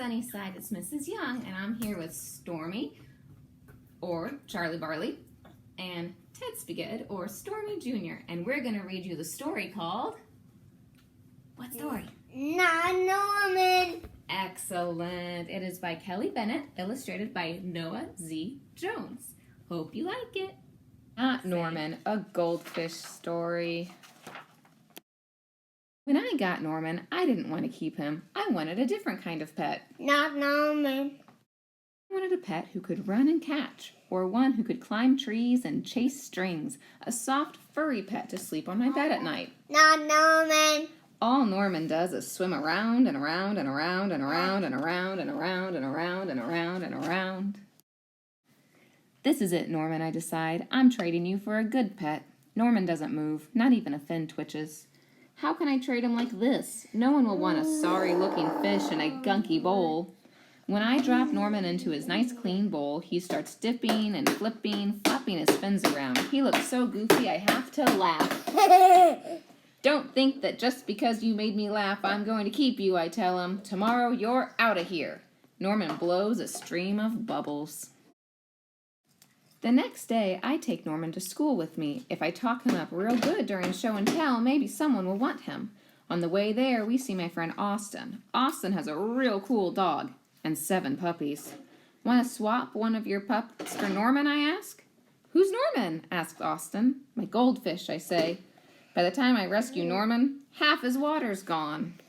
Sunnyside. It's Mrs. Young, and I'm here with Stormy, or Charlie Barley, and Ted Spaghetti, or Stormy Jr., and we're going to read you the story called... What story? Not Norman. Excellent. It is by Kelly Bennett, illustrated by Noah Z. Jones. Hope you like it. Not Norman, a goldfish story. When I got Norman, I didn't want to keep him. I wanted a different kind of pet. Not Norman. I wanted a pet who could run and catch, or one who could climb trees and chase strings, a soft, furry pet to sleep on my bed at night. Not Norman. All Norman does is swim around and around and around and around and around and around and around and around and around. This is it, Norman, I decide. I'm trading you for a good pet. Norman doesn't move, not even a fin twitches. How can I trade him like this? No one will want a sorry-looking fish in a gunky bowl. When I drop Norman into his nice clean bowl, he starts dipping and flipping, flapping his fins around. He looks so goofy I have to laugh. Don't think that just because you made me laugh, I'm going to keep you, I tell him. Tomorrow, you're out of here. Norman blows a stream of bubbles. The next day, I take Norman to school with me. If I talk him up real good during show and tell, maybe someone will want him. On the way there, we see my friend Austin. Austin has a real cool dog and 7 puppies. Want to swap one of your pups for Norman, I ask? Who's Norman? Asks Austin. My goldfish, I say. By the time I rescue Norman, half his water's gone.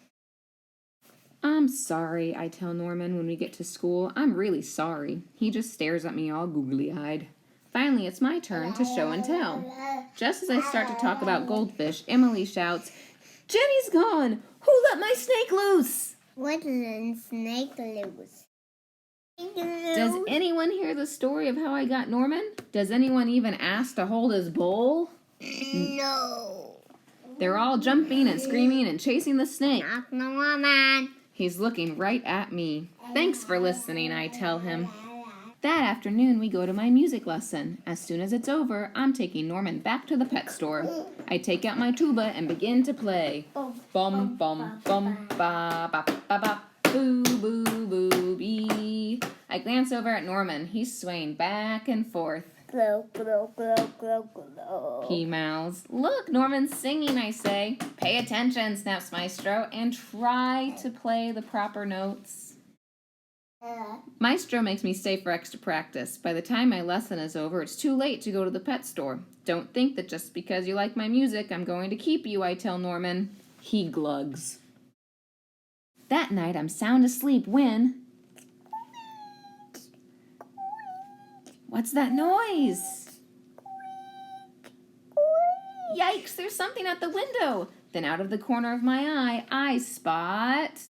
I'm sorry, I tell Norman when we get to school. I'm really sorry. He just stares at me all googly-eyed. Finally, it's my turn to show and tell. Just as I start to talk about goldfish, Emily shouts, "Jenny's gone! Who let my snake loose?" What is a snake loose? Does anyone hear the story of how I got Norman? Does anyone even ask to hold his bowl? No. They're all jumping and screaming and chasing the snake. Not Norman. He's looking right at me. Thanks for listening, I tell him. That afternoon, we go to my music lesson. As soon as it's over, I'm taking Norman back to the pet store. I take out my tuba and begin to play. Bum, bum, bum, ba, ba, ba, ba, boo, boo, boo, bee. I glance over at Norman. He's swaying back and forth. Glow, glow, glow, glow, glow. He mouths. Look, Norman's singing, I say. Pay attention, snaps Maestro, and try to play the proper notes. Maestro makes me stay for extra practice. By the time my lesson is over, it's too late to go to the pet store. Don't think that just because you like my music, I'm going to keep you, I tell Norman. He glugs. That night, I'm sound asleep when... What's that noise? Yikes, there's something at the window. Then out of the corner of my eye, I spot...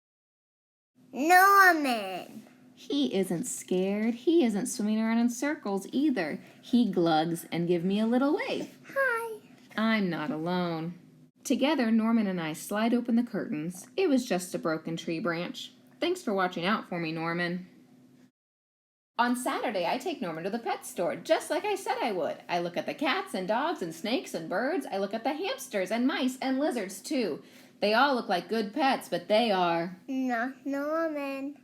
Norman. He isn't scared. He isn't swimming around in circles either. He glugs and gives me a little wave. Hi. I'm not alone. Together, Norman and I slide open the curtains. It was just a broken tree branch. Thanks for watching out for me, Norman. On Saturday, I take Norman to the pet store, just like I said I would. I look at the cats and dogs and snakes and birds. I look at the hamsters and mice and lizards, too. They all look like good pets, but they are... Not Norman.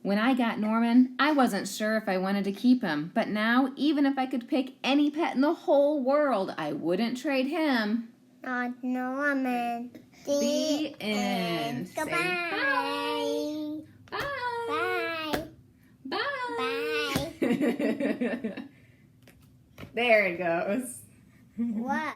When I got Norman, I wasn't sure if I wanted to keep him. But now, even if I could pick any pet in the whole world, I wouldn't trade him. Not Norman. The end. Goodbye. Say bye. Bye. Bye. Bye. There it goes. What?